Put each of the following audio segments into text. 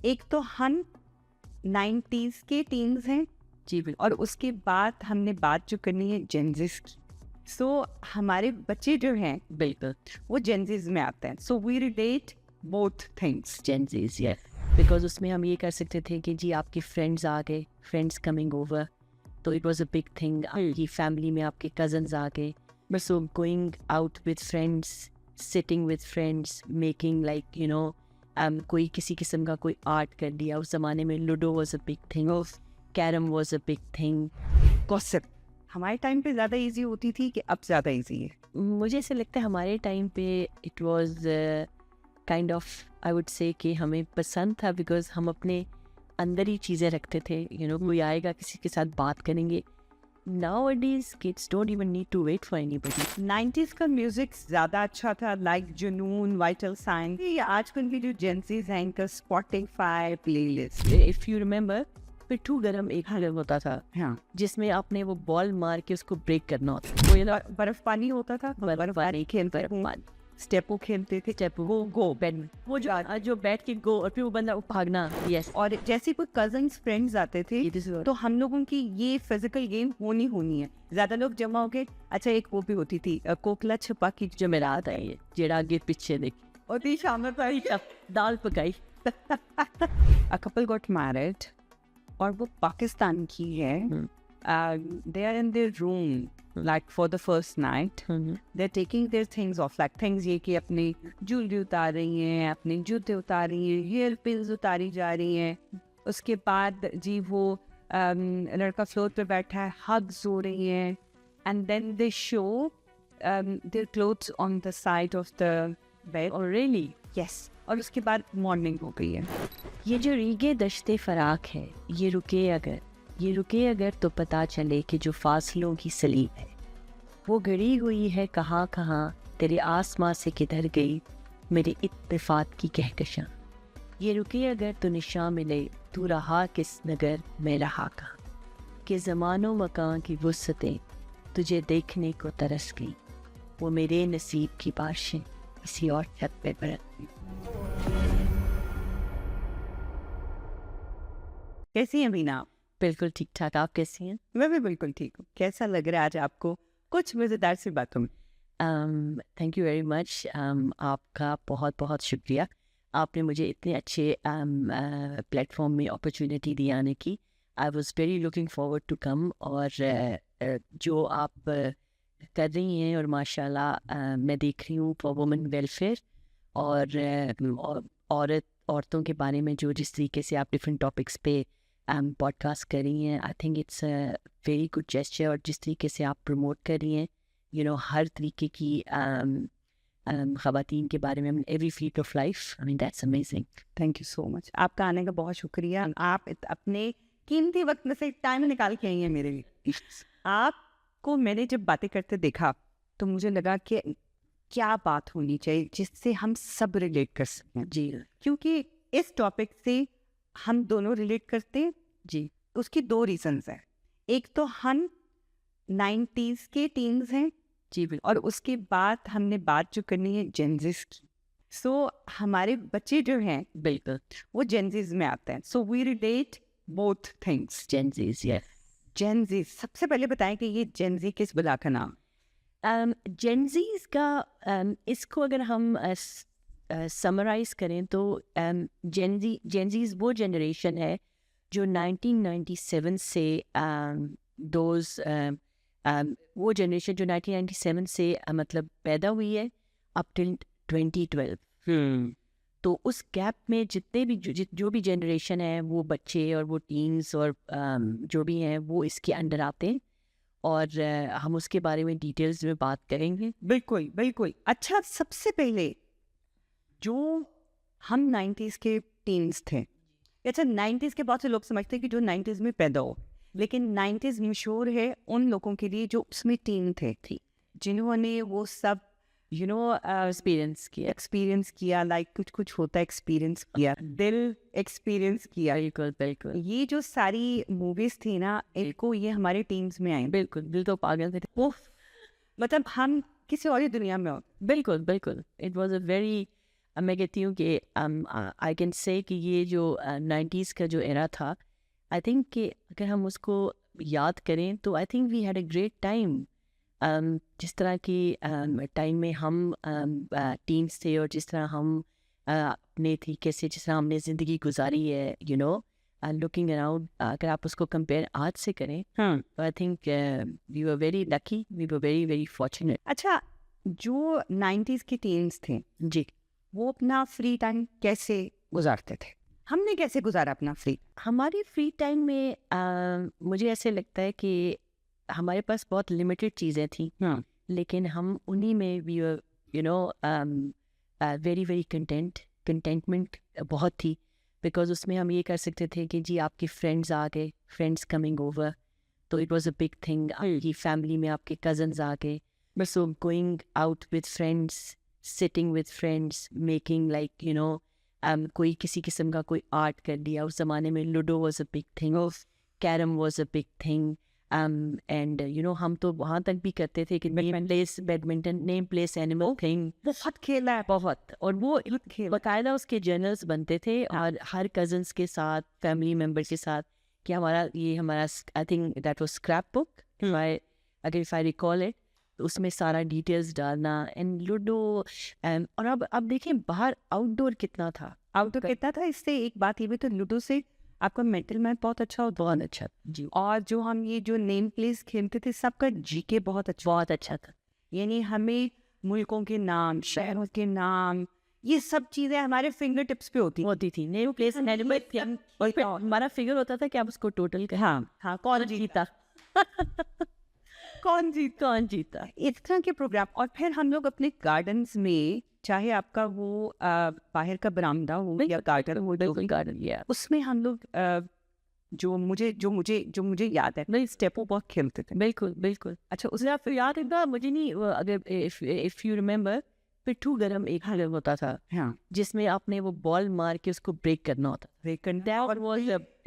एक तो हम 90s के टीन्स हैं जी बिल्कुल। और उसके बाद हमने बात जो करनी है जेंजिस की। सो हमारे बच्चे जो हैं बिल्कुल वो जेंजिस में आते हैं। So we relate both things. Gen Zs, yes, because उसमें हम ये कर सकते थे कि जी आपके फ्रेंड्स आ गए, फ्रेंड्स कमिंग ओवर, तो it was a big thing. आपकी फैमिली में आपके कजन्स आ गए, बस so going out with friends, sitting with friends, making like you know कोई किसी किस्म का कोई आर्ट कर लिया। उस ज़माने में ludo was a big thing, carrom was a big thing. Gossip हमारे टाइम पे ज़्यादा इजी होती थी कि अब ज़्यादा इजी है? मुझे ऐसा लगता है हमारे टाइम पे it was kind of, I would से कि हमें पसंद था बिकॉज हम अपने अंदर ही चीज़ें रखते थे। कोई आएगा किसी के साथ बात करेंगे। Nowadays kids don't even need to wait for anybody. 90s का म्यूजिक ज़्यादा अच्छा था, लाइक जुनून, वाइटल साइन। ये आजकल की जो जेंसीज हैं इनका Spotify playlist. If you remember, पिट्ठू गरम एक गरम होता था हाँ, जिसमें आपने वो बॉल मार के उसको ब्रेक करना होता था। वो ये ना बर्फ पानी होता था, बर्फ पानी खेलते स्टेपो खेलते थे, स्टेप गो बैट में, वो जो बैठ के गो और फिर वो बंदा वो भागना। यस, और जैसे कोई कजन्स फ्रेंड्स आते थे तो हम लोगों की ये फिजिकल गेम होनी है। ज्यादा लोग जमा हो गए। अच्छा, एक वो भी होती थी कोकला छुपा की, जो मेरा आता है ये जेड़ा आगे पीछे देख और दी शाम दाल पकाई। अ कपल गॉट मैरिड और वो पाकिस्तान की है। They are in their room like for the first night. They are taking their things off, like things ये कि अपनी ज्वेलरी उतार रही हैं, अपने जूते उतार रही हैं, हेयर पिन्स उतारी जा रही हैं। उसके बाद जी वो लड़का फ्लोर पे बैठा है, हग्स हो रही हैं, and then they show their clothes on the side of the bed. और रियली यस, और उसके बाद मॉर्निंग हो गई है। ये जो रीगे दश्ते फराक है, ये रुके अगर तो पता चले कि जो फासलों की सलीब है वो गड़ी हुई है कहाँ कहाँ, तेरे आसमां से किधर गई मेरे इत्तेफाक की कहकशां। ये रुके अगर तो निशान मिले, तू रहा किस नगर में रहा कहाँ, कि ज़मानो मकान की वुसअतें तुझे देखने को तरस गई, वो मेरे नसीब की बारिशें किसी और छत पे बरस गई। कैसी हैं मीना? बिल्कुल ठीक ठाक, आप कैसी हैं? मैं भी बिल्कुल ठीक हूँ। कैसा लग रहा है आज आपको? कुछ मज़ेदार सी बातों में। Thank you very much. आपका बहुत बहुत शुक्रिया, आपने मुझे इतने अच्छे प्लेटफॉर्म में अपॉर्चुनिटी दी आने की। I was very looking forward to come. और जो आप कर रही हैं और माशाल्लाह मैं देख रही हूँ फॉर वुमेन वेलफेयर और औरतों के बारे में जो जिस तरीके से आप डिफरेंट टॉपिक्स पे पॉडकास्ट कर रही हैं, I think it's a very good gesture. और जिस तरीके से आप प्रमोट कर रही हैं हर तरीके की ख़वातीन के बारे में, every field of life, I mean that's amazing. Thank you so much. आपका आने का बहुत शुक्रिया। आप अपने कीमती वक्त में से टाइम निकाल के आई हैं मेरे लिए। आपको मैंने जब बातें करते देखा तो मुझे लगा कि क्या बात होनी चाहिए जिससे हम सब रिलेट कर सकें। जी क्योंकि इस टॉपिक से हम दोनों रिलेट करते हैं। जी उसकी दो रीजंस हैं। एक तो हम 90s के टीन्स हैं जी बिल्कुल। और उसके बाद हमने बात जो करनी है जेंजिस की। सो हमारे बच्चे जो हैं बिल्कुल वो जेंजिस में आते हैं। So we relate both things. Gen Zs, yes. Gen Z, सबसे पहले बताएं कि ये जेंजी किस बला का नाम? जेंजीज का इसको अगर हम समराइज करें तो जेंजीज वो जनरेशन है जो 1997 से वो जनरेशन जो 1997 से मतलब पैदा हुई है अप टिल 2012। तो उस गैप में जितने भी जो भी जनरेशन है, वो बच्चे और वो टीन्स और जो भी हैं वो इसके अंडर आते हैं। और हम उसके बारे में डिटेल्स में बात करेंगे। बिल्कुल बिल्कुल। अच्छा, सबसे पहले जो हम 90s के टीन्स थे, अच्छा 90s के बहुत से लोग समझते हैं कि जो 90s में पैदा हो, लेकिन 90s मशहूर है उन लोगों के लिए जो उसमें टीन थे जिन्होंने वो सब एक्सपीरियंस किया। लाइक कुछ होता है एक्सपीरियंस किया, दिल एक्सपीरियंस किया। बिल्कुल बिल्कुल ये जो सारी मूवीज थी ना, इनको ये हमारे टीम्स में आई। बिल्कुल, दिल तो पागल थे वो, मतलब हम किसी और ही दुनिया में हो। बिल्कुल बिल्कुल। इट वाज अ वेरी अब मैं कहती हूँ कि आई कैन से कि ये जो 90s का जो एरा था, आई थिंक कि अगर हम उसको याद करें तो I think we had a great time. जिस तरह की टाइम में हम टीन्स थे और जिस तरह हम अपने तरीके से जिस तरह हमने ज़िंदगी गुजारी है, यू नो, लुकिंग अराउंड, अगर आप उसको कंपेयर आज से करें तो I think we were very lucky, we were very very fortunate. अच्छा, जो 90s के टीन्स थे जी, वो अपना फ्री टाइम कैसे गुजारते थे? हमने कैसे गुजारा अपना फ्री? हमारे फ्री टाइम में मुझे ऐसे लगता है कि हमारे पास बहुत लिमिटेड चीज़ें थी, लेकिन हम उन्हीं में we were, you know, very very contentment बहुत थी, बिकॉज उसमें हम ये कर सकते थे कि जी आपके फ्रेंड्स आ गए, फ्रेंड्स कमिंग ओवर, तो it was a big thing. आपकी फैमिली में आपके कजन्स आ गए, so going out with friends, sitting with friends, making like, you know, कोई किसी किस्म का कोई आर्ट कर लिया। उस ज़माने में ludo was a big thing, carrom was a big thing, and you know हम तो वहाँ तक भी करते थे कि name place badminton, name place animal thing, बहुत खेला है, बहुत। और वो खेला। बाकायदा उसके जर्नल्स बनते थे और हर कजन्स के साथ, फैमिली मेम्बर के साथ, कि हमारा I think that was scrap book, अगर इफ आई रिकॉल इट, तो उसमें सारा डिटेल्स डालना एंड लूडो। और अब देखें बाहर आउटडोर कितना था, आउटडोर कितना था। इससे एक बात ये भी तो, लूडो से आपका मेंटल मैथ बहुत अच्छा होता, बहुत अच्छा जी। और जो हम ये जो नेम प्लेस खेलते थे सबका जीके बहुत अच्छा था। यानी हमें मुल्कों के नाम, शहरों के नाम, ये सब चीजें हमारे फिंगर टिप्स पे होती थी। नेम प्लेस एनिमल, हमारा फिगर होता था कि आप उसको टोटल कर, हाँ कौन जीता कौन जीता, इस तरह के प्रोग्राम। और फिर हम लोग अपने गार्डन्स में, चाहे आपका वो बाहर का बरामदा हो या गार्डन हो, गार्डन, उसमें हम लोग जो मुझे याद है, नहीं, स्टेपो बहुत खेलते थे। बिल्कुल। अच्छा, उसने आप याद है मुझे नहीं, अगर इफ यू रिमेम्बर, पिट्ठू गरम एक गेम होता था, जिसमें आपने वो बॉल मार के उसको ब्रेक करना होता, और वो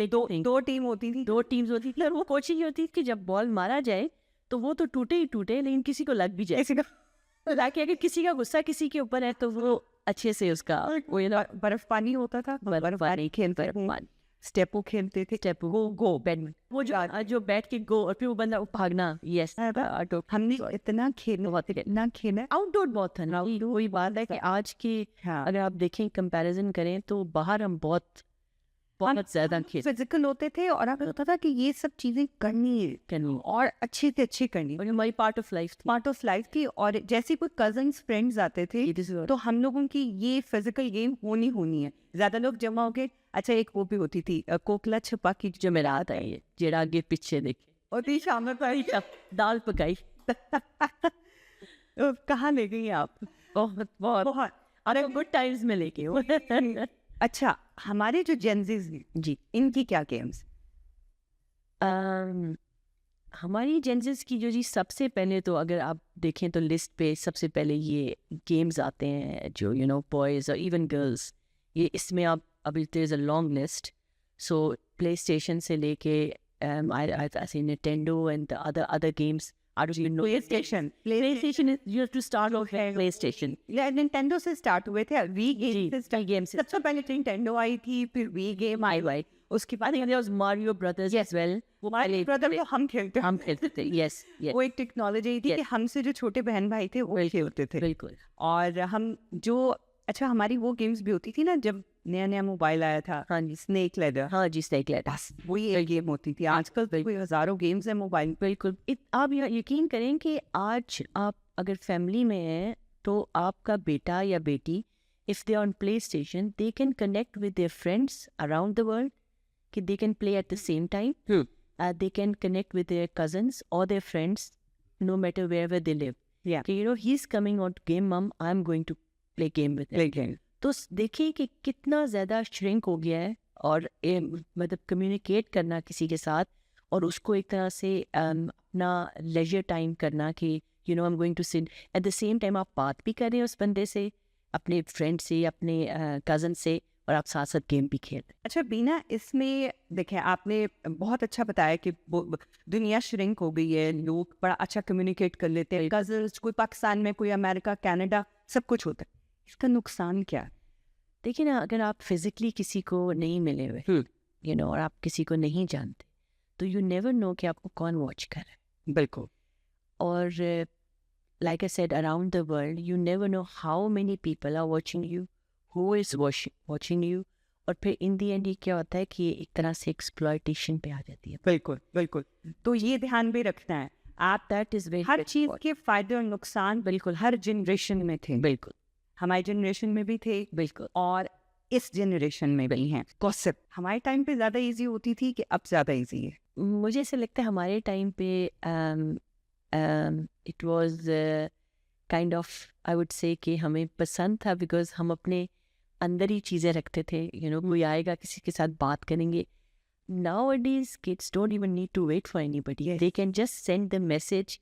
दो टीम्स होती थी, और वो कोशिश होती थी कि जब बॉल मारा जाए तो वो तो टूटे ही टूटे, लेकिन किसी को लग भी जाए, ताकि अगर किसी का गुस्सा किसी के ऊपर है तो वो अच्छे से उसका, बर्फ पानी होता था, बर्फ पानी खेलते, स्टेपो खेलते थे, स्टेपो गो बैडमिंटन, वो जो बैठ के गो और फिर वो बंदा भागना, यस। हमने इतना खेला, आउटडोर बहुत था ना। वही बात है कि आज की अगर आप देखें कंपैरिजन करें तो बाहर हम बहुत ज्यादा फिजिकल होते थे, और हमें होता था कि ये सब चीजें करनी है और अच्छी से अच्छी करनी, और हमारी पार्ट ऑफ लाइफ थी। और जैसे कोई कजन्स फ्रेंड्स आते थे तो हम लोगों की ये फिजिकल गेम होनी है। ज्यादा लोग जमा हो गए। अच्छा, एक वो भी होती थी कोकला छुपा की, जो मेरा आता है, जेड़ा आगे पीछे देखे, और शाम में दाल पकाई कहाँ ले गई आप? बहुत अरे गुड टाइम्स में लेके अच्छा, हमारे जो जेनजीज हैं जी, इनकी क्या गेम्स? हमारी जेनजीज की जो जी, सबसे पहले तो अगर आप देखें तो लिस्ट पे सबसे पहले ये गेम्स आते हैं जो, यू नो, बॉयज़ और इवन गर्ल्स, ये इसमें आप अभी there is a long list. So PlayStation से लेके I say Nintendo and the other games. I don't even know. PlayStation is, you have to start off with PlayStation. Nintendo से start हुए थे, Wii game से सबसे पहले Nintendo आई थी, फिर Wii गेम आई, उसके बाद there was Mario Brothers as well. Mario Brothers तो हम खेलते थे, yes. वो एक टेक्नोलॉजी थी कि हमसे जो छोटे बहन भाई थे वो खेलते थे, बिल्कुल। और हम जो, अच्छा, हमारी वो गेम्स भी होती थी ना जब नया मोबाइल आया था, हाँ जी, स्नेक लेडर, हाँ जी, स्नेक लेडर, वही एक गेम होती थी। आजकल तो कोई हजारों गेम्स है मोबाइल। बिल्कुल। आप यकीन करें कि आज आप अगर फैमिली में हैं तो आपका बेटा या बेटी, if they on PlayStation, they can connect with their friends around the world, कि they can play at the same time, they can connect with their cousins और their friends no matter wherever they live, कि you know he is coming on game, mum I am going to play game with. तो देखिए कि कितना ज़्यादा shrink हो गया है, और मतलब कम्युनिकेट करना किसी के साथ और उसको एक तरह से अपना लेजर टाइम करना कि you know I am going to sit, at the same time आप बात भी कर रहे हैं उस बंदे से, अपने फ्रेंड से, अपने कज़न से, और आप साथ साथ गेम भी खेल रहे हैं। अच्छा बीना, इसमें देखें आपने बहुत अच्छा बताया कि दुनिया श्रिंक हो गई है, लोग बड़ा अच्छा कम्युनिकेट कर लेते हैं, कज़न्स, कोई पाकिस्तान में, कोई अमेरिका, कनाडा, सब कुछ होता है। इसका नुकसान क्या है? देखिए ना, अगर आप फिजिकली किसी को नहीं मिले हुए यू नो और आप किसी को नहीं जानते तो यू नेवर नो कि आपको कौन वॉच कर रहा है। बिल्कुल। और like I said, around the world, you never know how many people are watching you, who is watching you. और फिर इन दी एंड ये क्या होता है कि ये एक तरह से एक्सप्लॉयटेशन पे आ जाती है। बिल्कुल बिल्कुल। तो ये ध्यान भी रखना है आप, दैट इज वेरी हर चीज के फायदे और नुकसान बिल्कुल हर जनरेशन में थे। बिल्कुल हमारी जनरेशन में भी थे, बिल्कुल, और इस जनरेशन में भी हैं। गॉसिप हमारे टाइम पे ज्यादा इजी होती थी कि अब ज्यादा इजी है? मुझे ऐसा लगता है हमारे टाइम पे it was kind of, I would से कि हमें पसंद था बिकॉज हम अपने अंदर ही चीज़ें रखते थे। यू नो कोई आएगा किसी के साथ बात करेंगे। Nowadays kids don't even need to wait for anybody. Yes. They can just send the message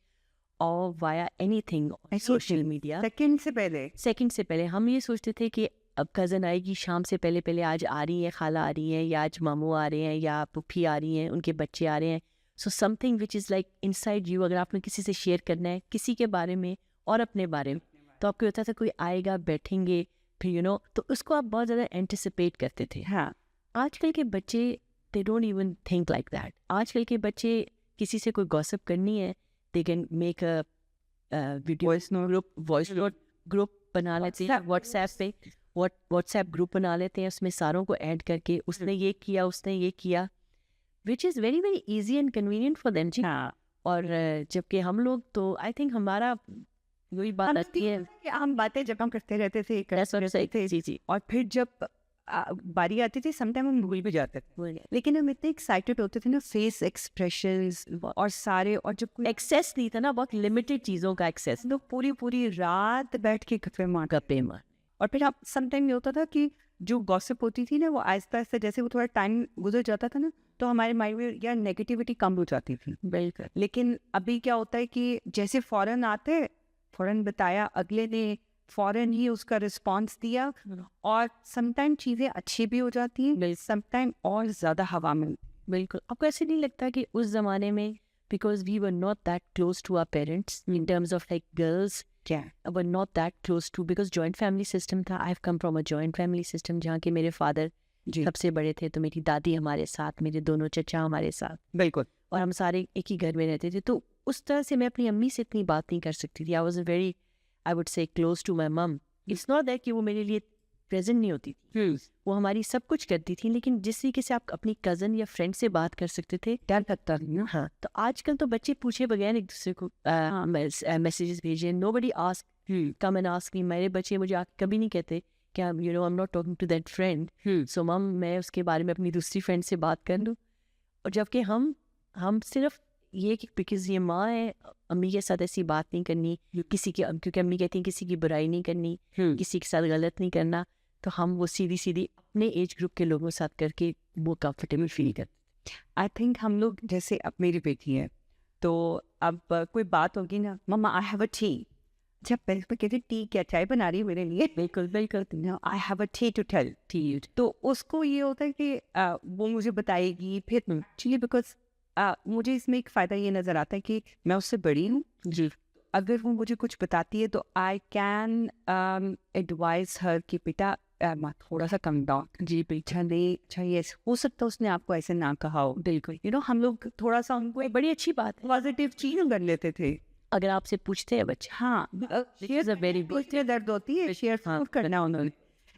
or via anything on social media. Second से पहले सेकंड से पहले हम ये सोचते थे कि अब कज़न आएगी शाम से पहले पहले, आज आ रही है, खाला आ रही है, या आज मामू आ रहे हैं, या पुप्पी आ रही हैं, उनके बच्चे आ रहे हैं। So something which is like inside you, अगर आपने किसी से शेयर करना है किसी के बारे में और अपने बारे में, तो आपको होता था कोई आएगा, बैठेंगे, फिर यू नो तो उसको आप बहुत ज़्यादा एंटिसिपेट करते थे। हाँ, आजकल के बच्चे दे don't even think like that. आजकल के बच्चे किसी से कोई गॉसिप करनी है, they can make a video voice note group बना लेते हैं व्हाट्सएप पे, व्हाट्सएप ग्रुप बना लेते हैं, उसमें सारों को ऐड करके उसने ये किया, उसने ये किया, which is very very easy and convenient for them जी। हाँ। और जबकि हम लोग तो आई थिंक हमारा वही बात आती है कि हम बातें जब हम करते रहते थे, थे जी जी, और फिर जब बारी आती थी समटाइम हम भूल भी जाते थे, लेकिन हम इतने एक्साइटेड होते थे ना, फेस एक्सप्रेशंस और सारे, और जब कोई एक्सेस नहीं था ना, बहुत लिमिटेड चीज़ों का एक्सेस, लोग पूरी पूरी रात बैठ के गप्पे मार। और फिर आप समटाइम ये होता था कि जो गॉसिप होती थी ना, वो आहिस्ता आहिस्ता जैसे वो थोड़ा टाइम गुजर जाता था ना, तो हमारे माइंड में यार नेगेटिविटी कम हो जाती थी। बिल्कुल। लेकिन अभी क्या होता है कि जैसे फौरन आते, फौरन बताया, अगले ने फौरन ही उसका रिस्पॉन्स दिया, और समटाइम चीज़ें अच्छी भी हो जाती हैं, समटाइम और ज़्यादा हवा में। बिल्कुल। आपको ऐसे नहीं लगता कि उस ज़माने में because we were not that close to our parents in terms of like girls, were not that close to, because joint family system था। I have come from a joint family system जहाँ के मेरे father सबसे बड़े थे, तो मेरी दादी हमारे साथ, मेरे दोनों चचा हमारे साथ, बिल्कुल, और हम सारे एक ही घर में रहते थे। तो उस तरह से मैं अपनी अम्मी से इतनी बात नहीं कर सकती थी। I was very, I would say close to my mum. It's not that कि वो मेरे लिए प्रेजेंट नहीं होती थी, वो हमारी सब कुछ करती थी, लेकिन जिस तरीके से आप अपनी कज़न या फ्रेंड से बात कर सकते थे, डर लगता था। हाँ, तो आजकल तो बच्चे पूछे बगैर एक दूसरे को मैसेजेस भेजे। Nobody ask come and ask me. मेरे बच्चे मुझे कभी नहीं कहते कि you know I am not talking to that friend, so mum मैं उसके बारे में अपनी दूसरी फ्रेंड से बात कर लूँ। और जबकि हम सिर्फ ये कि बिकॉज ये माँ है, अम्मी के साथ ऐसी बात नहीं करनी किसी की, क्योंकि अम्मी कहती हैं किसी की बुराई नहीं करनी, किसी के साथ गलत नहीं करना, तो हम वो सीधी सीधी अपने एज ग्रुप के लोगों के साथ करके वो कंफर्टेबल फील करते। आई थिंक हम लोग, जैसे अब मेरी बेटी है, तो अब कोई बात होगी ना, मम्मा आई हैव अ टी, जब पहले तो कहते टी क्या, चाय बना रही है मेरे लिए, बिल्कुल बिल्कुल, I have a tea to tell tea, तो उसको ये होता है कि वो मुझे बताएगी फिर एक्चुअली, बिकॉज मुझे इसमें एक फ़ायदा ये नज़र आता है कि मैं उससे बड़ी हूँ जी। अगर वो मुझे कुछ बताती है तो आई कैन एडवाइज हर कि बेटा थोड़ा सा कम डाउन, जी बेटा नहीं, अच्छा ये हो सकता है उसने आपको ऐसे ना कहा हो। बिल्कुल, यू नो हम लोग थोड़ा सा उनको एक बड़ी अच्छी बात है, पॉजिटिव चीज़ कर लेते थे। अगर आपसे पूछते हैं बच्चे, हाँ, शेयर वेरी पूछते दर्द होती है, शेयर करना उन्होंने,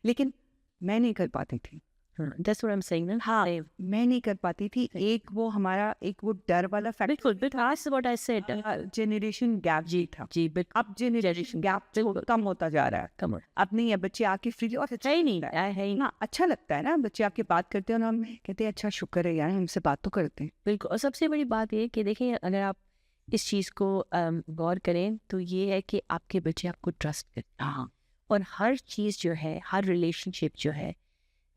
लेकिन मैं नहीं कर पाती थी। That's what I'm saying ना। हाँ, मैं नहीं कर पाती थी। एक वो हमारा एक वो डर वाला फैक्टर, बिल्कुल, that's what I said। Generation gap जी था जी, अब जनरेशन गैप कम होता जा रहा है। कम अब नहीं है, बच्चे आके फ्री और है ही नहीं, है ही ना, अच्छा लगता है ना, बच्चे आके बात करते हैं और हम कहते हैं अच्छा शुक्र है यार हमसे बात तो करते हैं। बिल्कुल। और सबसे बड़ी बात ये कि देखिए, अगर आप इस चीज़ को गौर करें तो ये है कि आपके बच्चे आपको ट्रस्ट करते हैं। हाँ, और हर चीज़ जो है, हर रिलेशनशिप जो है,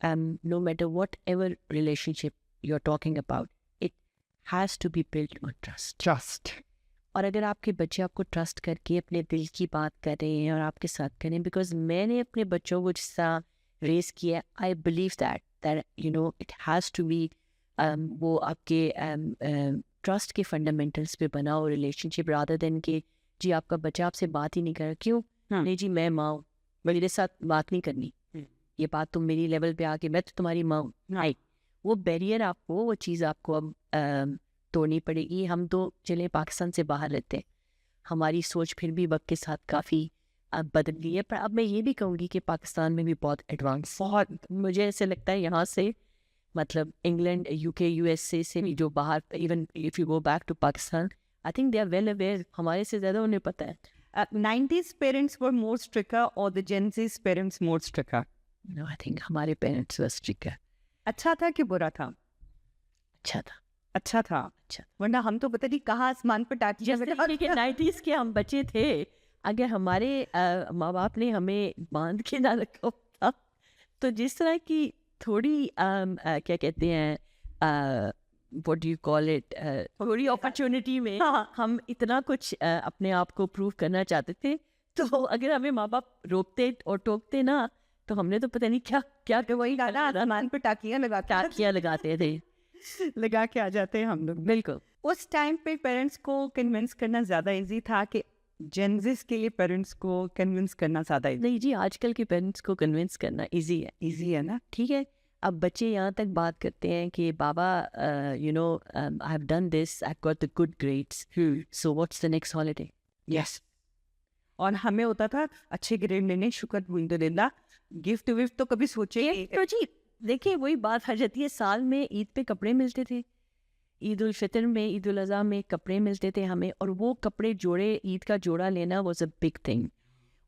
no matter whatever relationship you're talking about, it has to be built on trust. और अगर आपके बच्चे आपको ट्रस्ट करके अपने दिल की बात कर रहे हैं और आपके साथ करें, बिकॉज मैंने अपने बच्चों को जिस तरह रेस किया, I believe that you know it has to be वो आपके ट्रस्ट के फंडामेंटल्स पे बना हो रिलेशनशिप, रादर देन कि जी आपका बच्चा आपसे बात ही नहीं कर रहा, क्यों नहीं जी मैं माँ हूँ, मेरे साथ बात नहीं करनी, ये बात तुम मेरी लेवल पे आके, मैं तो तुम्हारी माँ हूँ, राइट। वो बैरियर आपको, वो चीज़ आपको अब तोड़नी पड़ेगी। हम तो चले पाकिस्तान से बाहर रहते हैं, हमारी सोच फिर भी वक्त के साथ काफ़ी बदल गई है, पर अब मैं ये भी कहूँगी कि पाकिस्तान में भी बहुत एडवांस, बहुत, मुझे ऐसे लगता है यहाँ से, मतलब इंग्लैंड, यूके, यूएसए से भी जो बाहर, even if you go back to Pakistan, I think they are well aware, हमारे से ज़्यादा उन्हें पता है। 90s parents were more stricter or the Gen Z's parents more stricter? No, I think हमारे पेरेंट्स वर स्ट्रिक्टर। अच्छा था कि बुरा था? अच्छा था। अच्छा था। अच्छा, वरना हम तो पता नहीं कहाँ आसमान पर टाट जैसे कि 90s के हम बच्चे थे, अगर हमारे माँ बाप ने हमें बांध के ना रखा था, तो जिस तरह की थोड़ी क्या कहते हैं, what do you call it, थोड़ी अपॉर्चुनिटी में हम इतना कुछ अपने आप को प्रूव करना चाहते थे, तो अगर हमें माँ बाप रोकते और टोकते ना, तो हमने तो पता नहीं क्या क्या वही गाना आसमान पर टाकियां लगाते थे लगा के आ जाते हैं हम लोग। बिल्कुल। उस टाइम पे पेरेंट्स को कन्विंस करना ज़्यादा इजी था कि जेनजिस के लिए पेरेंट्स को कन्विंस करना ज़्यादा इजी? नहीं जी, आजकल के पेरेंट्स को कन्विंस करना इजी है। इजी है ना? ठीक है, अब बच्चे यहाँ तक बात करते हैं कि बाबा you know I have done this, I got the good grades, so what's the next holiday. Yes. और हमें होता था अच्छे ग्रेड लेने, शुक्र अल्हम्दुलिल्लाह, गिफ्ट विफ्ट तो कभी सोचे ही तो जी देखिए वही बात आ जाती है, साल में ईद पे कपड़े मिलते थे, ईद उल फितर में, ईद उल अज़हा में कपड़े मिलते थे हमें, और वो कपड़े जोड़े, ईद का जोड़ा लेना वाज अ बिग थिंग।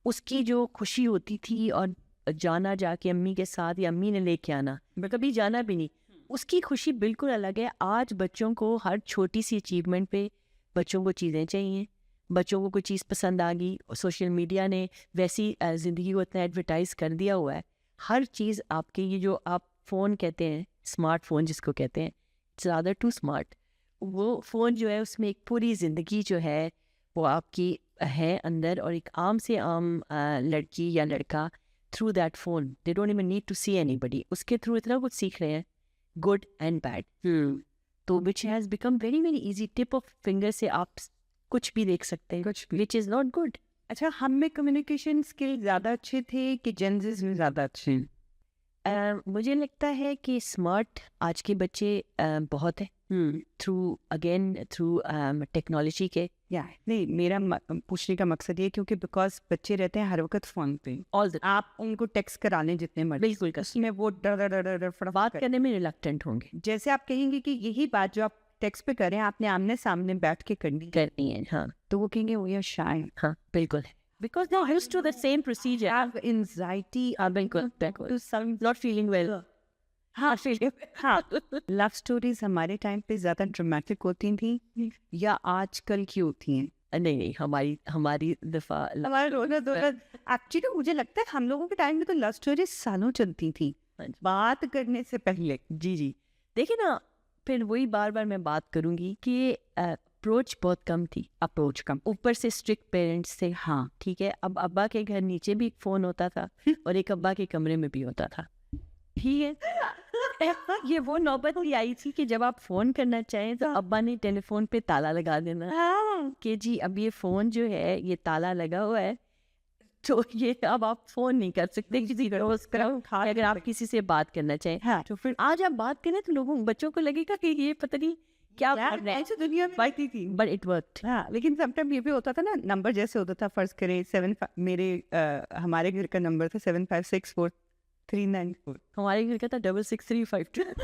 उसकी जो खुशी होती थी, और जाना जाके अम्मी के साथ, या अम्मी ने लेके आना, मैं कभी जाना भी नहीं, उसकी खुशी बिल्कुल अलग है। आज बच्चों को हर छोटी सी अचीवमेंट पे बच्चों को चीज़ें चाहिए, बच्चों को कोई चीज़ पसंद आ गई, सोशल मीडिया ने वैसी ज़िंदगी को इतना एडवर्टाइज़ कर दिया हुआ है, हर चीज़ आपके, ये जो आप फ़ोन कहते हैं, स्मार्टफोन जिसको कहते हैं, इट्स रादर टू स्मार्ट, वो फ़ोन जो है उसमें एक पूरी ज़िंदगी जो है वो आपकी है अंदर, और एक आम से आम लड़की या लड़का through that phone, they don't even need to see anybody, उसके थ्रू इतना कुछ सीख रहे हैं, गुड एंड बैड, तो which has become very very easy, tip of finger से आप कुछ भी देख सकते हैं, कुछ विच इज़ नॉट गुड। अच्छा, हम में कम्युनिकेशन स्किल ज़्यादा अच्छे थे कि जेनजिस में ज़्यादा अच्छे? मुझे लगता है कि स्मार्ट आज के बच्चे बहुत है, थ्रू टेक्नोलॉजी के। या नहीं, मेरा पूछने का मकसद ये, क्योंकि बिकॉज बच्चे रहते हैं हर वक्त फ़ोन पे, ऑल आप उनको टेक्स्ट करा लें जितने मर्जी, बिल्कुल उसमें वो डर बात करने में रिलक्टेंट होंगे, जैसे आप कहेंगे कि यही बात जो आप टेक्स्ट पे करें आपने आमने सामने बैठ के करनी है। हाँ, तो वो कहेंगे वी आर शाय। हाँ बिल्कुल, because they are used to the same procedure, have anxiety, बिल्कुल to some not feeling well. हाँ लव स्टोरीज हमारे टाइम पे ज़्यादा ड्रामेटिक होती थी या आजकल की होती हैं? नहीं, हमारी दफा हमारे रोना धोना, एक्चुअली मुझे लगता है हम लोगों के टाइम में तो लव स्टोरीज सालों चलती थी बात करने से पहले। जी देखिए ना, फिर वही बार बार मैं बात करूंगी कि अप्रोच बहुत कम थी, अप्रोच कम, ऊपर से स्ट्रिक्ट पेरेंट्स थे। हाँ ठीक है, अब अब्बा के घर नीचे भी एक फ़ोन होता था और एक अब्बा के कमरे में भी होता था, ठीक है। ये वो नौबत भी आई थी कि जब आप फ़ोन करना चाहें तो अब्बा ने टेलीफोन पे ताला लगा देना कि जी अब ये फ़ोन जो है ये ताला लगा हुआ है, तो ये अब आप फ़ोन नहीं कर सकते किसी दोस्त का, अगर आप किसी से बात करना चाहें। हाँ, तो फिर आज आप बात करें तो लोगों बच्चों को लगेगा कि ये पता नहीं क्या ऐसी दुनिया में बात थी, बट इट वर्कड। हाँ, लेकिन समटाइम ये भी होता था ना, नंबर जैसे होता था, फर्ज करें मेरे हमारे घर का नंबर था 756439, हमारे घर का था 66352।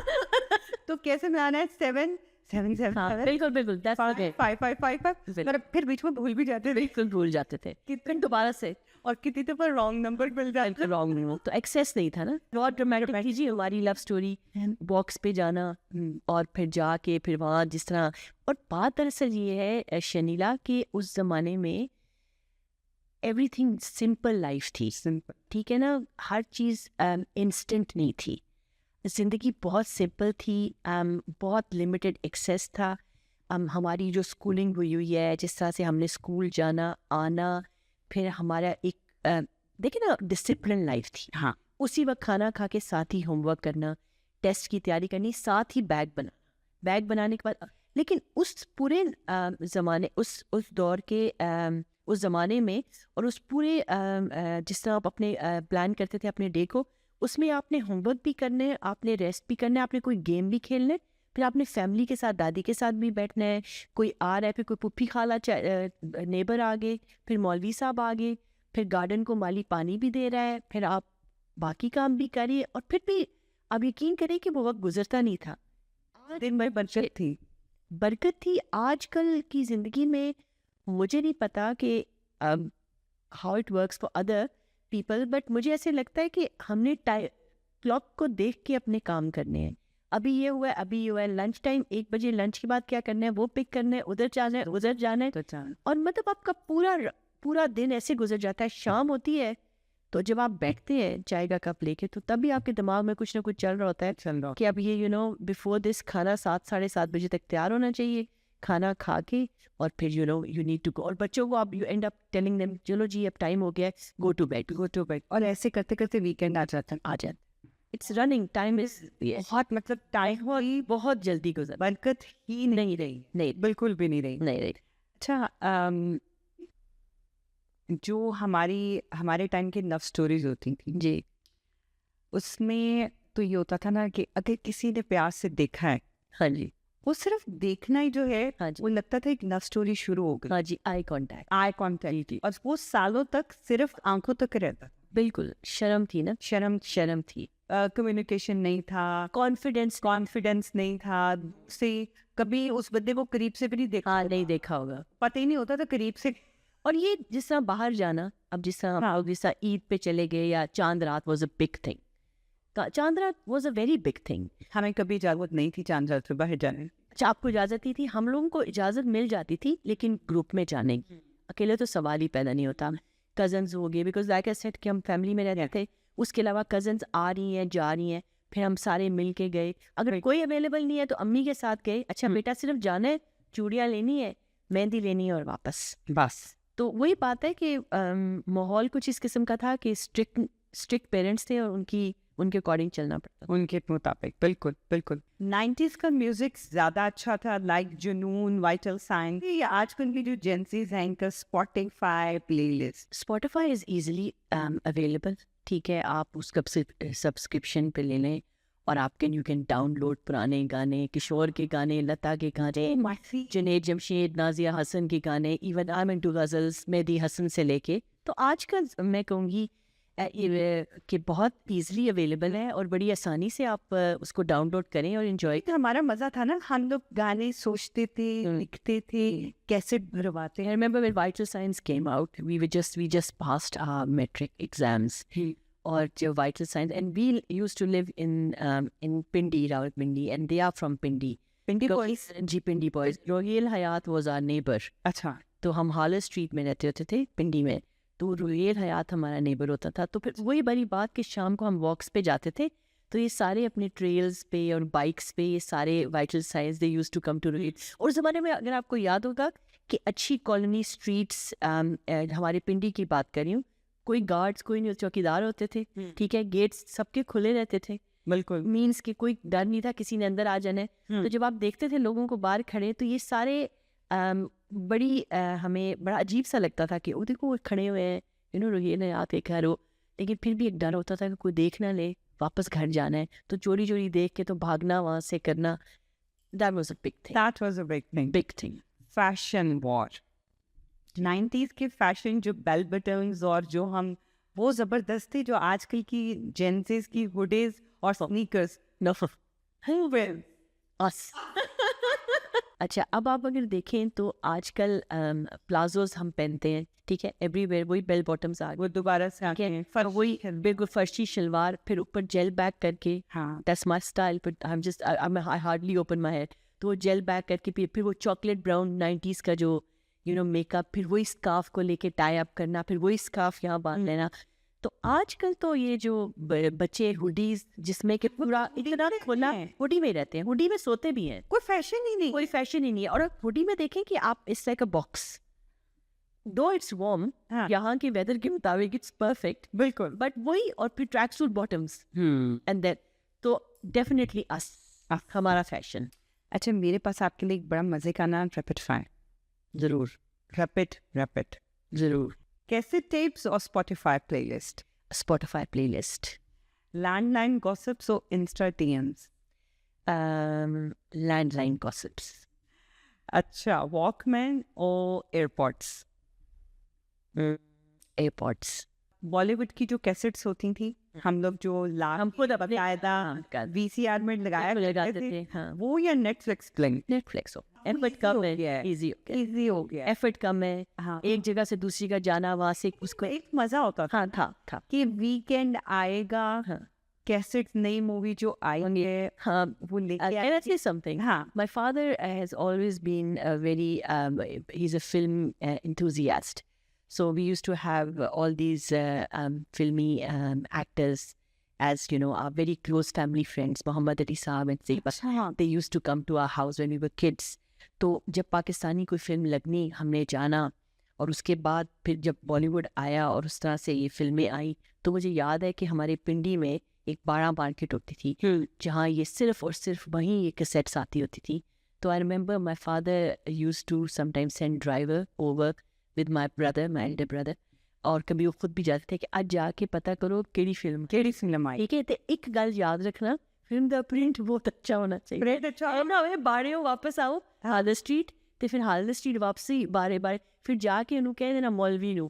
तो कैसे में आना है 777 बिल्कुल 55555, फिर बीच में भूल भी जाते थे, बिल्कुल भूल जाते थे कितने दोबारा से, और कितनी दफा रॉन्ग नंबर मिल जाता, रॉन्ग नहीं हो तो एक्सेस नहीं था ना। बहुत ड्रामेटिक थी जी हमारी लव स्टोरी, बॉक्स पे जाना और फिर जाके फिर वहाँ जिस तरह, और बात दरअसल ये है शनीला कि उस जमाने में एवरीथिंग सिंपल लाइफ थी, सिंपल, ठीक है ना, हर चीज़ इंस्टेंट नहीं थी, ज़िंदगी बहुत सिंपल थी, बहुत लिमिटेड एक्सेस था। हमारी जो स्कूलिंग हुई है, जिस तरह से हमने स्कूल जाना आना, फिर हमारा एक देखिए ना डिसिप्लिन लाइफ थी। हाँ, उसी वक्त खाना खा के साथ ही होमवर्क करना, टेस्ट की तैयारी करनी, साथ ही बैग बनाने के बाद, लेकिन उस पूरे ज़माने उस दौर के उस ज़माने में, और उस पूरे जिस तरह आप अपने प्लान करते थे अपने डे को, उसमें आपने होमवर्क भी करना है, आपने रेस्ट भी करना है, आपने कोई गेम भी खेलना है, फिर आपने फैमिली के साथ, दादी के साथ भी बैठना है, कोई आ रहा है, फिर कोई पुप्पी खाला नेबर आ गए, फिर मौलवी साहब आ गए, फिर गार्डन को माली पानी भी दे रहा है, फिर आप बाकी काम भी करिए, और फिर भी आप यकीन करें कि वो वक्त गुजरता नहीं था। दिन भर बरकत थी। आजकल की ज़िंदगी में मुझे नहीं पता कि how it works for other people, but मुझे ऐसे लगता है कि हमने क्लॉक को देख के अपने काम करने हैं। अभी ये हुआ है, अभी ये हुआ है, लंच टाइम 1 बजे, लंच के बाद क्या करना है, वो पिक करना है, उधर जाना है, उधर जाना है, और मतलब आपका पूरा दिन ऐसे गुजर जाता है। शाम होती है तो जब आप बैठते हैं चाय का कप लेके, तो तब भी आपके दिमाग में कुछ ना कुछ चल रहा होता है कि अब ये बिफोर दिस खाना 7 साढ़े 7 बजे तक तैयार होना चाहिए, खाना खा के, और फिर यू नीड टू गो। और बच्चों को आप you and up telling them चलो जी अब टाइम हो गया है, गो टू बेड। और ऐसे करते करते वीकेंड आ जाता। इट्स रनिंग, टाइम इज बहुत, मतलब टाइम ही बहुत जल्दी गुजर, बरकत ही नहीं रही, नहीं बिल्कुल भी नहीं रही। अच्छा, जो हमारे टाइम की लव स्टोरीज होती थी जी, उसमें तो ये होता था ना कि अगर किसी ने प्यार से देखा है, हाँ जी, वो सिर्फ देखना ही जो है, हाँ जी, वो लगता था एक लव स्टोरी शुरू हो गई। हाँ जी, आई कांटेक्ट, और वो सालों तक सिर्फ आंखों तक रहता। बिल्कुल शर्म थी ना, शर्म थी, कम्युनिकेशन नहीं था, कॉन्फिडेंस नहीं था, से कभी उस बंदे को करीब से भी नहीं देखा, हाँ नहीं देखा होगा, पता ही नहीं होता था करीब से। और ये जिस तरह बाहर जाना, अब जिस तरह ईद पे चले गए, या चांद रात वाज अ बिग थिंग, चांद रात was a very big thing. हमें कभी इजाजत नहीं थी चांद रात पे बाहर जाने। अच्छा, आपको इजाजत नहीं थी, हम लोगों को इजाजत मिल जाती थी, लेकिन ग्रुप में जाने की, अकेले तो सवाल ही पैदा नहीं होता। कजन्स हो गए, बिकॉज लाइक आई सेड कि हम फैमिली में रहते थे, उसके अलावा कजन्स आ रही हैं जा रही हैं, फिर हम सारे मिल के गए। अगर कोई अवेलेबल नहीं है तो अम्मी के साथ गए, अच्छा बेटा सिर्फ जाना है, चूड़ियाँ लेनी है, मेहंदी लेनी है, और वापस बस। तो वही बात है कि माहौल कुछ इस किस्म का था कि स्ट्रिक्ट पेरेंट्स थे, और उनके अकॉर्डिंग चलना पड़ता, उनके मुताबिक। बिल्कुल 90s का म्यूजिक ज्यादा अच्छा था, लाइक जुनून, वाइटल साइन। आजकल की जो जेंसीज हैं, इनका Spotify playlist, Spotify is easily available, ठीक है, आप उसका सब्सक्रिप्शन पे ले लें, और आपके यू कैन डाउनलोड पुराने गाने, किशोर के गाने, लता के गाने, जुनैद जमशेद, नाजिया हसन के गाने, even I am into ghazals, Mehdi Hassan से लेके। तो आजकल मैं कहूँगी कि बहुत ईजिली अवेलेबल है, और बड़ी आसानी से आप उसको डाउनलोड करें और इन्जॉय। हमारा मजा था ना, हम लोग गाने सोचते थे, लिखते थे, कैसेट भरवाते। I remember when Vital Signs came out, we just passed our metric exams. और जो Vital Signs, and we used to live in Pindi, Rawalpindi, and they are from Pindi. Pindi boys? Ji, Pindi boys. Rohail Hayat was our neighbor. अच्छा, तो हम hauler street में रहते होते थे पिंडी में, तो रोहिल हयात हमारा नेबर होता था। तो फिर वही बड़ी बात कि शाम को हम वॉक्स पे जाते थे, तो ये सारे अपने ट्रेल्स पे और बाइक्स पे, ये सारे vital science they used to come to रोहिल। और ज़माने में अगर आपको याद होगा कि अच्छी कॉलोनी स्ट्रीट्स, हमारे पिंडी की बात कर रही हूँ, कोई गार्ड्स, कोई नहीं, चौकीदार होते थे, ठीक है, गेट्स सबके खुले रहते थे, बिल्कुल, मीन्स कि कोई डर नहीं था किसी ने अंदर आ जाना है। तो जब आप देखते थे लोगों को बाहर खड़े, तो ये सारे हमें बड़ा अजीब सा लगता था कि वो देखो वो खड़े हुए हैं, रोहिल हयात के घर हो, लेकिन फिर भी एक डर होता था कि कोई देख ना ले, वापस घर जाना है, तो चोरी चोरी देख के तो भागना वहाँ से करना। That was a big thing. That was a big thing. Big thing. Fashion war, 90s के फैशन, जो बेल बटन्स, और जो हम वो जबरदस्त थे, जो आजकल की जेंसेस की हुडीज और sneakers. No. Who will? Us. अच्छा, अब आप अगर देखें तो आजकल प्लाजोज हम पहनते हैं, ठीक है, एवरीवेयर वही बेल बॉटम्स आ वो दोबारा से आके हैं, वही बिल्कुल फर्शी शलवार, फिर ऊपर जेल बैक करके, हाँ, that's my style, but I hardly open my head, तो वो जेल बैक करके, फिर वो चॉकलेट ब्राउन 90s का जो मेकअप, फिर वही स्कार्फ को लेके टाई अप करना, फिर वही स्कार्फ यहाँ बांध लेना। तो आजकल तो ये जो बच्चे हुडीज, जिसमें कि पूरा इतना खुला हुडी में रहते हैं, हुडी में सोते भी हैं, कोई फैशन ही नहीं, और हुडी में देखें कि आप इट्स लाइक अ बॉक्स, दो इट्स वार्म, यहाँ के वेदर के मुताबिक इट्स परफेक्ट, बिल्कुल, बट वही, और फिर track suit bottoms and that, तो डेफिनेटली अस, हमारा फैशन। अच्छा, मेरे पास आपके लिए एक बड़ा मजे का नाम, रैपिड फायर। जरूर, रैपिड जरूर। कैसे टेप्स और Spotify playlist? Spotify playlist, Landline gossips or Insta DMs? Landline gossips. अच्छा, Walkman or AirPods? AirPods. Bollywood की जो कैसेट्स होती थी, हम लोग जो हमको तब अपने कायदा VCR में लगाया लगाते करते थे, हाँ। वो या नेटफ्लिक्स प्लेइंग? नेटफ्लिक्स हो, एफर्ट कम है, गया है। इजी हो गया, इजी हो गया है। एफर्ट कम है, हाँ, एक जगह से दूसरी जगह जाना, वहाँ से उसको एक मजा होता था हाँ था कि वीकेंड आएगा, हाँ कैसेट नई मूवी जो आई है हाँ वो लेके Can I say something? हाँ My father has always been a very, he's a film enthusiast. So we used to have all these filmy actors as, you know, our very close family friends, Muhammad Ali Saab and Zeba. अच्छा They used to come to our house when we were kids. तो जब पाकिस्तानी कोई film लगनी हमने जाना, और उसके बाद फिर जब बॉलीवुड आया और उस तरह से ये फिल्में आई, तो मुझे याद है कि हमारे पिंडी में एक बड़ा मार्केट होती थी जहाँ ये सिर्फ और सिर्फ वहीं ये कैसेट्स आती होती थी. तो I remember my father use to sometimes send driver over with my brother, my elder brother, और कभी वो खुद भी जाते थे कि आज जाके पता करो केड़ी फिल्म आई. ठीक है, तो एक गल याद रखना, फिल्म दा प्रिंट बहुत अच्छा होना चाहिए. प्रिंट अच्छा है ना, वे बारे हो वापस आओ हाल स्ट्रीट, ਤੇ ਫਿਰ ਹਾਲ ਦੀ ਸਟਰੀਟ ਵਾਪਸੀ ਬਾਰੇ ਫਿਰ ਜਾ ਕੇ ਉਹਨੂੰ ਕਹਿ ਦੇਣਾ ਮੌਲਵੀ ਨੂੰ,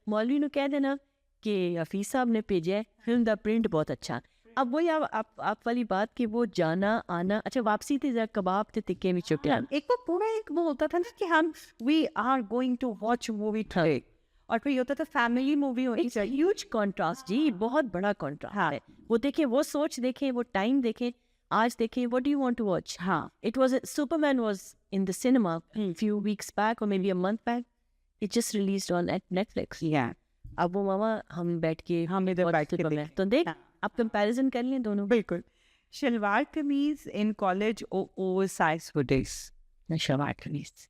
मौलवी ਨੂੰ ਕਹਿ देना कि हफीज साहब ने भेजा है, फिल्म दा प्रिंट बहुत अच्छा. अब वही आप वाली बात कि वो जाना आना, अच्छा वापसी थे जरा कबाब थे तिक्के में चुके. एक वो पूरा एक वो होता था ना कि हम we are going to watch movie today, और फिर ये होता था फैमिली मूवी होनी इट्स चाहिए. ह्यूज कॉन्ट्रास्ट जी, बहुत बड़ा कॉन्ट्रास्ट है. वो देखें, वो सोच देखें, वो टाइम देखें, आज देखें, what do you want to watch? हाँ, It was Superman was in the cinema a few weeks back or maybe a month back. It just released on at Netflix. yeah. अब वो मामा हम बैठ के हम इधर watch बैठ के Superman. देखें. तो देख हाँ. आप कंपैरिजन कर लें दोनों. बिल्कुल. शलवार कमीज इन कॉलेज और ओवरसाइज हुडीज, शलवार कमीज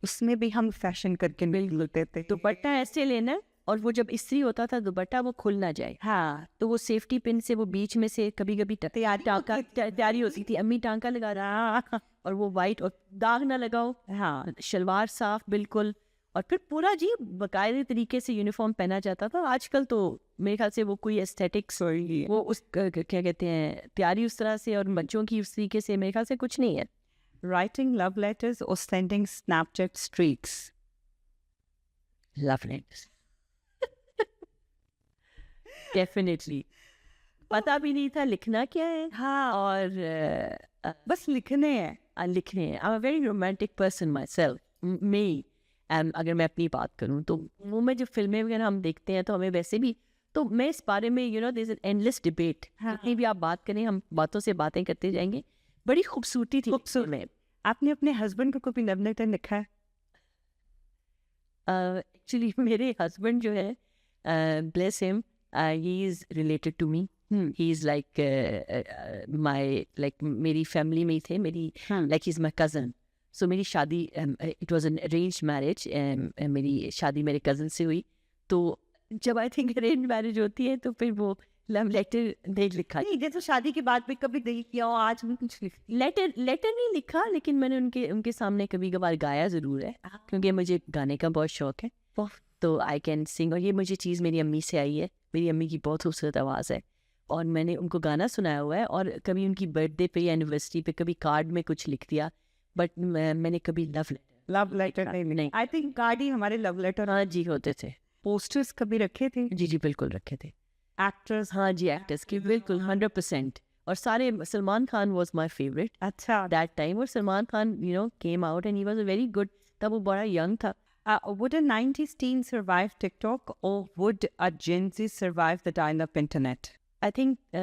उसमें भी हम फैशन करके मिल लेते थे. दुपट्टा ऐसे लेना, और वो जब इस्त्री होता था दुपट्टा वो खुल ना जाए, हाँ, तो वो सेफ्टी पिन से वो बीच में से कभी कभी टांका तैयारी होती थी, अम्मी टांका लगा रहा, और वो वाइट और दाग ना लगाओ. हाँ, शलवार साफ बिल्कुल, और फिर पूरा जी बाकायदे तरीके से यूनिफॉर्म पहना जाता था. आजकल तो मेरे ख्याल से वो कोई एस्थेटिक्स वो उस क्या कहते हैं तैयारी उस तरह से और बच्चों की उस तरीके से मेरे ख्याल से कुछ नहीं है. राइटिंग लव लेटर्स और sending Snapchat streaks. Love letters definitely, पता भी नहीं था लिखना क्या है. हाँ, और बस लिखने हैं. लिखने हैं. I am very romantic person my self. मैं अगर मैं अपनी बात करूँ तो वो में जो फिल्में वगैरह हम देखते हैं तो हमें वैसे भी, तो मैं इस बारे में you know there is an endless debate. जितनी भी आप बात करें, हम बातों से बातें करते जाएंगे. बड़ी खूबसूरती थी में. आपने अपने हस्बैंड को कभी लव लेटर लिखा है? एक्चुअली मेरे हस्बैंड जो है, bless him, he is related to me. He is like my, like मेरी family में ही थे, मेरी like he's my cousin. So मेरी शादी it was an arranged marriage. मेरी शादी मेरे cousin से हुई. तो जब I think arranged marriage होती है तो फिर वो लव लेटर नहीं लिखा. नहीं, जैसे शादी के बाद भी कभी नहीं किया हो, आज भी कुछ लेटर नहीं लिखा, लेकिन मैंने उनके सामने कभी कभार गाया ज़रूर है, क्योंकि मुझे गाने का बहुत शौक है. तो आई कैन सिंग, और ये मुझे चीज़ मेरी अम्मी से आई है. मेरी अम्मी की बहुत खूबसूरत आवाज़ है, और मैंने उनको गाना सुनाया हुआ है, और कभी उनकी बर्थडे पे या एनिवर्सरी पे कभी कार्ड में कुछ लिख दिया, बट मैंने कभी लव लेटर नहीं. आई थिंक कार्ड ही हमारे लव लेटर. हाँ जी होते थे. पोस्टर्स कभी रखे थे? जी बिल्कुल रखे थे. एक्टर्स? हाँ जी, एक्टर्स की बिल्कुल 100%. और सारे, Salman Khan was my favourite अच्छा दैट टाइम. और Salman Khan you know came out and he was a very good, तब वो बड़ा यंग था. Would a 90s teen survive TikTok, or would a Gen Z survive the dial-up internet? I think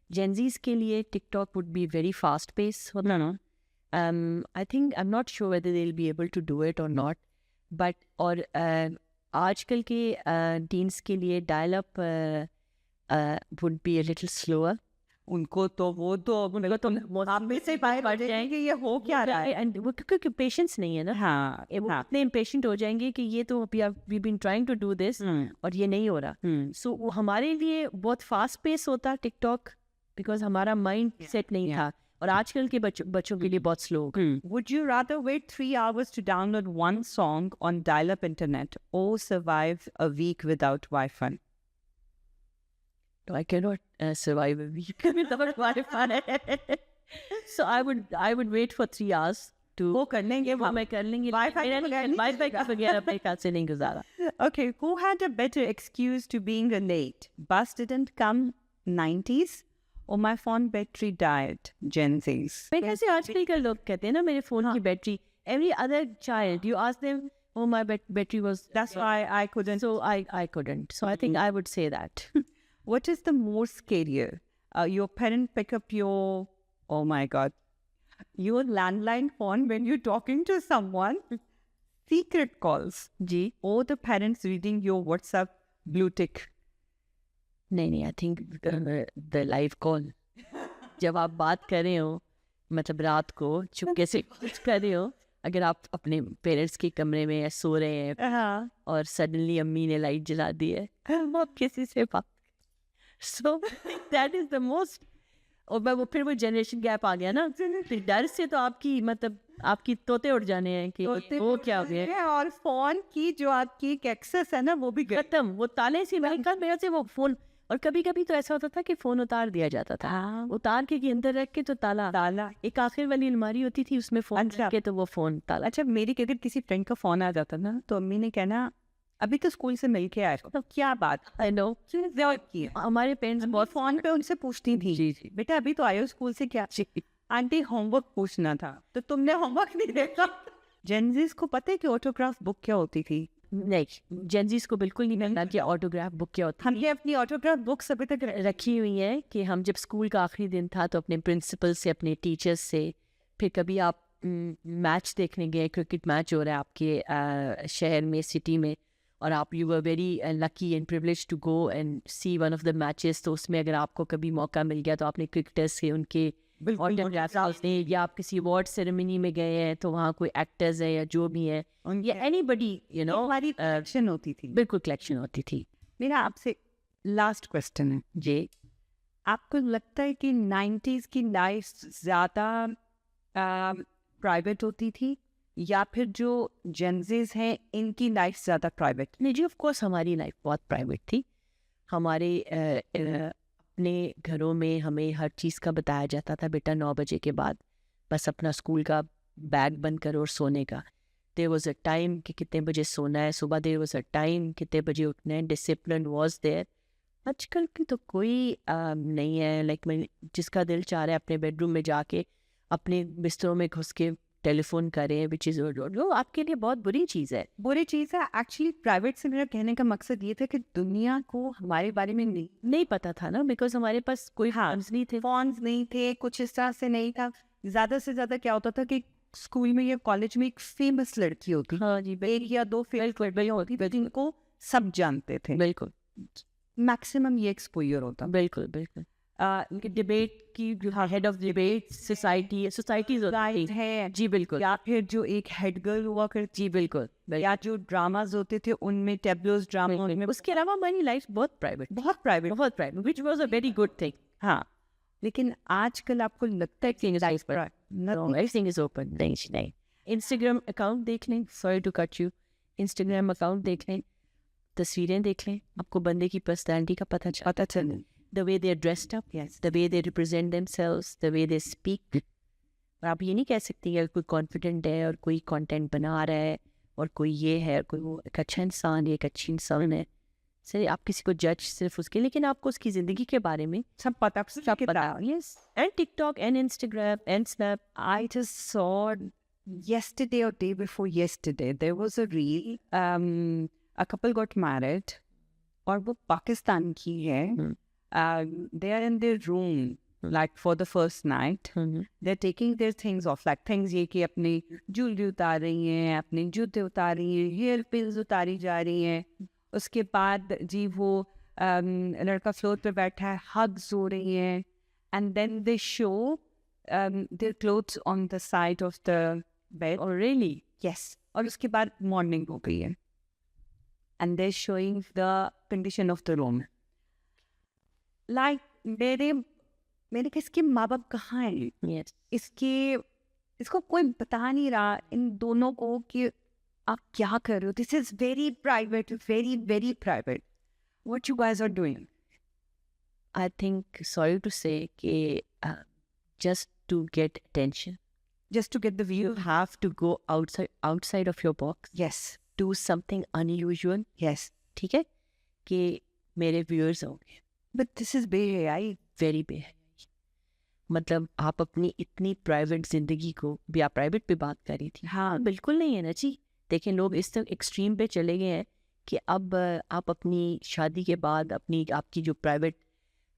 Gen Zs के लिए TikTok would be very fast paced. No. I think I'm not sure whether they'll be able to do it or not. But और आजकल के teens के लिए dial-up would be a little slower. उनको तो वो तो उनको तो में से बाहर पड़ जाएंगे, ये हो क्या रहा है. एंड वो क्योंकि पेशेंस नहीं है ना. हाँ, वो इतने इम्पेशेंट हो जाएंगे कि ये तो we been trying to do this और ये नहीं हो रहा. सो वो हमारे लिए बहुत फास्ट पेस होता टिकटॉक, बिकॉज हमारा माइंड सेट नहीं था, और आजकल के बच्चों के लिए बहुत slow. Would you rather wait 3 hours to download one song on dial-up internet or survive a week without Wi-Fi? I cannot survive a week without Wi-Fi. So I would wait for 3 hours to वो कर लेंगे वो मैं कर लेंगी Wi-Fi का बगैर अपने ख्याल से नहीं गुजारा. Okay, who had a better excuse to being late? Bus didn't come 90s or my phone battery died Gen Zs? मैं कैसे आजकल के लोग कहते हैं ना मेरे फोन की battery. Every other child you ask them, oh my battery was, That's why I couldn't. so I couldn't. So I think I would say that. What is the more scarier? Your parent pick up your, oh my God, your landline phone when you're talking to someone, secret calls, जी or the parents reading your WhatsApp blue tick. नहीं, I think the live call. जब आप बात कर रहे हो मतलब रात को चुपके से कुछ कर रहे हो, अगर आप अपने पेरेंट्स के कमरे में सो रहे हैं और सडनली अम्मी ने लाइट जला दी है, आप किसी से बात, so that is the most. और वो फिर वो जनरेशन गैप आ गया ना, फिर डर से तो आपकी मतलब आपकी तोते उड़ जाने हैं कि वो क्या हो गया. और फोन की जो आपकी एक्सेस है ना वो भी खत्म, वो ताले से मेरे से वो फोन. और कभी कभी तो ऐसा होता था कि फोन उतार दिया जाता था. उतार के अंदर रख के तो ताला एक आखिर वाली अलमारी होती थी उसमें फोन रख के तो वो फोन ताला. अच्छा, मेरी अगर किसी फ्रेंड का फोन आ जाता ना तो अम्मी ने कहना अभी तो स्कूल से मिल के आए तो क्या बात. आई नो हमारे पेरेंट्स बहुत फोन पे उनसे पूछती थी, जी बेटा अभी तो आए हो स्कूल से क्या? आंटी होमवर्क पूछना था तो तुमने होमवर्क नहीं देखा. जेनजीज को पता है कि ऑटोग्राफ बुक क्या होती थी? नहीं, जेनजीज को बिल्कुल नहीं पता कि ऑटोग्राफ बुक क्या होती है. हमने अपनी ऑटोग्राफ बुक्स अभी तक रखी हुई है कि हम जब स्कूल का आखिरी दिन था तो अपने प्रिंसिपल से, अपने टीचर्स से, फिर कभी आप मैच देखने गए, क्रिकेट मैच हो रहा है आपके शहर में, सिटी में, और आप you were very lucky and privilege to go and see one of the matches, तो उसमें अगर आपको कभी मौका मिल गया तो आपने क्रिकेटर्स से उनके या आप किसी अवार्ड सेरेमनी में गए हैं तो वहाँ कोई एक्टर्स है या जो भी है या एनीबडी यू नो, हमारी कलेक्शन होती थी. बिल्कुल कलेक्शन होती थी. मेरा आपसे लास्ट क्वेश्चन है जी, आपको लगता है कि 90s की लाइफ ज़्यादा प्राइवेट होती थी या फिर जो जेनजीज हैं इनकी लाइफ ज़्यादा प्राइवेट? नहीं जी, ऑफ कोर्स हमारी लाइफ बहुत प्राइवेट थी. हमारे अपने घरों में हमें हर चीज़ का बताया जाता था, बेटा 9 बजे के बाद बस अपना स्कूल का बैग बंद करो और सोने का. देयर वाज अ टाइम कि कितने बजे सोना है सुबह, देयर वाज अ टाइम कितने बजे उठना है, डिसिप्लिन वाज देयर. आजकल की तो कोई नहीं है. लाइक मैं जिसका दिल चाह रहा है अपने बेडरूम में जाके अपने बिस्तरों में घुस के टेलीफोन करें, विच इज़ वो आपके लिए बहुत बुरी चीज़ है. बुरी चीज़ है. एक्चुअली प्राइवेट से मेरा कहने का मकसद ये था कि दुनिया को हमारे बारे में नहीं पता था ना, बिकॉज हमारे पास कोई फोन्स नहीं थे. फोन्स नहीं थे, कुछ इस तरह से नहीं था. ज़्यादा से ज़्यादा क्या होता था कि स्कूल में या कॉलेज में एक फेमस लड़की होती, हाँ जी, 1 या 2 फेमस होती जिनको सब जानते थे. बिल्कुल मैक्सिमम ये एक्सपोजर होता. बिल्कुल बिल्कुल. डिबेट की जो हेड ऑफ डिबेट सोसाइटीज है जी, बिल्कुल. या फिर जो एक हेड गर्ल हुआ करती, जी बिल्कुल. या जो ड्रामाज होते थे उनमें टेबलोज ड्रामा में. उसके अलावा हमारी लाइफ बहुत private which was a very good thing. हाँ, लेकिन आजकल आपको लगता है कि एवरीथिंग इज ओपन. नहीं, इंस्टाग्राम अकाउंट देख लें, sorry to cut you, Instagram account देख लें, तस्वीरें देख लें, आपको बंदे की पर्सनैलिटी का पता चले. The way they're dressed up, yes, the way they represent themselves, the way they speak. आप ये नहीं कह सकती कि कोई कॉन्फिडेंट है और कोई कंटेंट बना रहा है और कोई ये है और कोई वो एक अच्छा इंसान है, एक अच्छी इंसान है. सर आप किसी को जज सिर्फ उसके, लेकिन आपको उसकी ज़िंदगी के बारे में सब पता. Yes, and TikTok and Instagram and Snap. I just saw yesterday or day before yesterday there was a reel. A couple got married और वो पाकिस्तान की है. They are in their room like for the first night. They're taking their things off, like things ये कि अपनी jewellery उतार रही हैं, अपने जूते उतार रही हैं, हेयर पिन्स उतारी जा रही हैं. उसके बाद जी वो लड़का फ्लोर पे बैठा है, हग्स हो रही हैं, and then they show their clothes on the side of the bed. Oh really? Yes. और उसके बाद मॉर्निंग हो गई है and they're showing the condition of the room. Like मेरे किसके माँ बाप कहाँ हैं? Yes. इसको कोई बता नहीं रहा इन दोनों को कि आप क्या कर रहे हो. This is very private, very very private. What you guys are doing? I think, sorry to say, कि just to get attention, Just to get the view. you have to go outside of your box, Yes. do something unusual. Yes. ठीक है, कि मेरे viewers होंगे. But this is बेहयाई. Very big. मतलब आप अपनी इतनी प्राइवेट जिंदगी को भी, आप प्राइवेट पे बात कर रही थी, हाँ. बिल्कुल नहीं है ना जी. देखें, लोग इस तक एक्सट्रीम पे चले गए हैं कि अब आप अपनी शादी के बाद अपनी आपकी जो प्राइवेट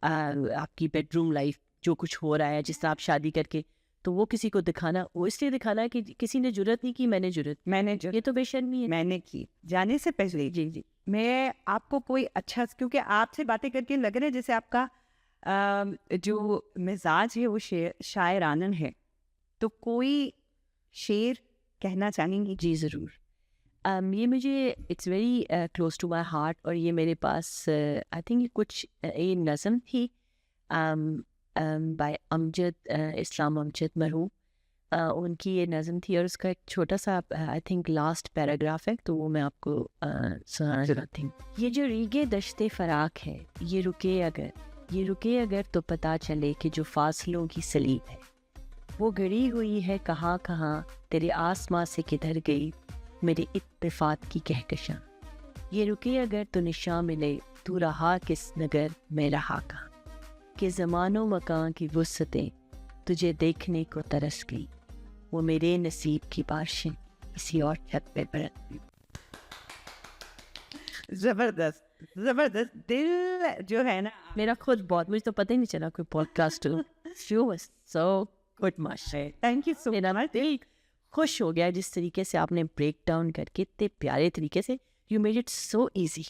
आपकी बेडरूम लाइफ जो कुछ हो रहा है, जिस तरह आप शादी करके, तो वो किसी को दिखाना, वो इसलिए दिखाना है कि किसी ने जरूरत नहीं की, मैंने जो ये तो बेशर्मी है. मैंने की. जाने से पहले जी जी. मैं आपको कोई अच्छा, क्योंकि आपसे बातें करके लग रहा है जैसे आपका जो मिजाज है वो शायरानन है, तो कोई शेर कहना चाहेंगी? जी ज़रूर. ये मुझे it's very close to my heart, और ये मेरे पास आई थिंक ये कुछ ये नज़म थी बाय अमजद, इस्लाम अमजद मरहूम. उनकी ये नज़म थी, और उसका एक छोटा सा आई थिंक लास्ट पैराग्राफ है, तो वो मैं आपको सुनाना चाहती हूँ. ये जो रीगे दश्ते फराक है, ये रुके अगर तो पता चले कि जो फासलों की सलीब है, वो गड़ी हुई है कहाँ कहाँ, तेरे आसमां से किधर गई मेरे इत्तेफाक की कहकशां. ये रुके अगर तो निशां मिले, तू रहा किस नगर में रहा कहाँ, कि ज़मानो मकां की वुसअतें तुझे देखने को तरस गई, वो मेरे नसीब की बारिशें किसी और छत पे बरस गई. जबरदस्त. दिल जो है ना, मेरा खुद बहुत, मुझे तो पता ही नहीं चला कोई पॉडकास्ट हो. She was so good, माशाल्लाह. थैंक यू सो मेरा दिल खुश हो गया जिस तरीके से आपने ब्रेक डाउन करके इतने प्यारे तरीके से, you made it so easy.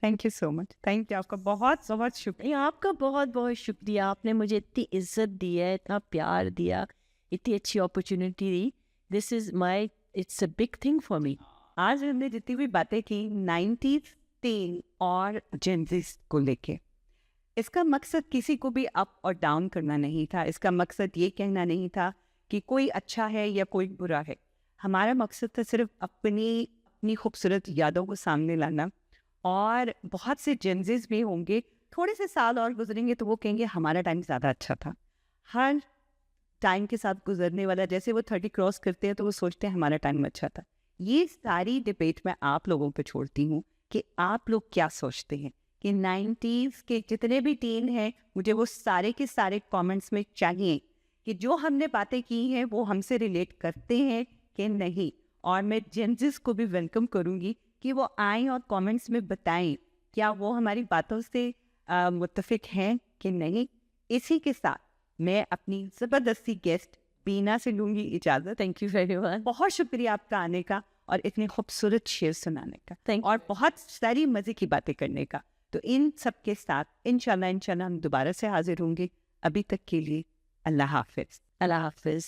Thank you so much. Thank you, आपका बहुत बहुत शुक्रिया. आपका बहुत बहुत शुक्रिया. आपने मुझे इतनी इज्जत दी है, इतना प्यार दिया, इतनी अच्छी opportunity the. This is my, it's a big thing for me. आज हमने जितनी भी बातें की 90s टीन और जेनज़ीज को लेके, इसका मकसद किसी को भी अप और डाउन करना नहीं था. इसका मकसद ये कहना नहीं था कि कोई अच्छा है या कोई बुरा है. हमारा मकसद था सिर्फ अपनी खूबसूरत यादों को सामने लाना. और बहुत से जेनज़ीज भी होंगे, थोड़े से साल और गुजरेंगे तो वो कहेंगे हमारा टाइम ज़्यादा अच्छा था. हर टाइम के साथ गुजरने वाला, जैसे वो 30 क्रॉस करते हैं तो वो सोचते हैं हमारा टाइम अच्छा था. ये सारी डिबेट मैं आप लोगों पे छोड़ती हूँ कि आप लोग क्या सोचते हैं कि 90s के जितने भी टीन हैं, मुझे वो सारे के सारे कमेंट्स में चाहिए कि जो हमने बातें की हैं वो हमसे रिलेट करते हैं कि नहीं. और मैं जेनज़ीज को भी वेलकम करूँगी कि वो आएँ और कमेंट्स में बताएं क्या वो हमारी बातों से मुत्तफिक हैं कि नहीं. इसी के साथ मैं अपनी ज़बरदस्ती गेस्ट बीना से लूँगी इजाज़त. Thank you very much. बहुत शुक्रिया आपका आने का और इतने खूबसूरत शेर सुनाने का. थैंक और बहुत सारी मज़े की बातें करने का. तो इन सब के साथ इंशाल्लाह हम दोबारा से हाजिर होंगे. अभी तक के लिए अल्लाह हाफिज़. अल्लाह हाफिज़.